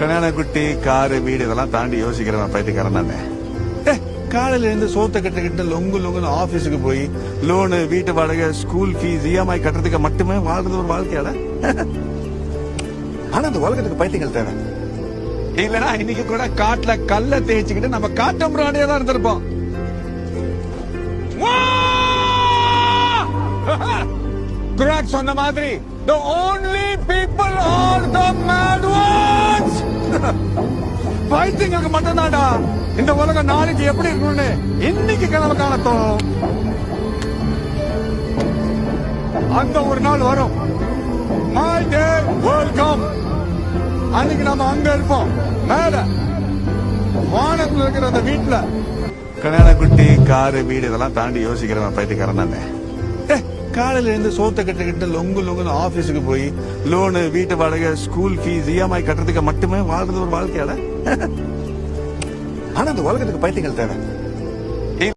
கல்யாண குட்டி காரு வீடு இதெல்லாம் தாண்டி யோசிக்கிறவன் பைத்தியக்காரன் தானே. காலையில இருந்து சோத்த கட்டுக்கிட்டு லொங்குன்னு ஆபீஸுக்கு போய் லோனு வீட்டு வாடகை ஸ்கூல் ஃபீஸ் இஎம்ஐ கட்டுறதுக்கு மட்டுமே வாழ்றது ஒரு வாழ்க்கையால. ஆனா அந்த உலகத்துக்கு பைத்தியங்கள் தேவை இல்லனா இன்னைக்கு கூட காட்டுல கல்ல தேய்ச்சிக்கிட்டு நம்ம காட்டம்பராடியா தான் இருந்திருப்போம். குராக் சொன்ன மாதிரி the only people are the mad ones. பைத்தியங்களுக்கு மட்டும்தான்டா இந்த உலகம் நாளைக்கு எப்படி இருக்கணும்னு இன்னைக்கு கனவு காணத்தோம். அந்த ஒரு நாள் வரும். My day will come. அன்னைக்கு நம்ம அங்க இருப்போம் மேல வானத்துல இருக்கிற அந்த வீட்டுல. கல்யாண குட்டி காரு வீடு இதெல்லாம் தாண்டி யோசிக்கிறவன் பைத்தியக்காரன் தானே. காலையில இருந்து சோத்த கட்டுக்கிட்டு லொங்குன்னு ஆபீஸுக்கு போய் லோனு வீட்டு வாடகை ஸ்கூல் ஃபீஸ் இஎம்ஐ கட்டுறதுக்கு மட்டுமே வாழ்றது ஒரு வாழ்க்கையால. ஆனா அந்த உலகத்துக்கு பைத்தியங்கள் தேவை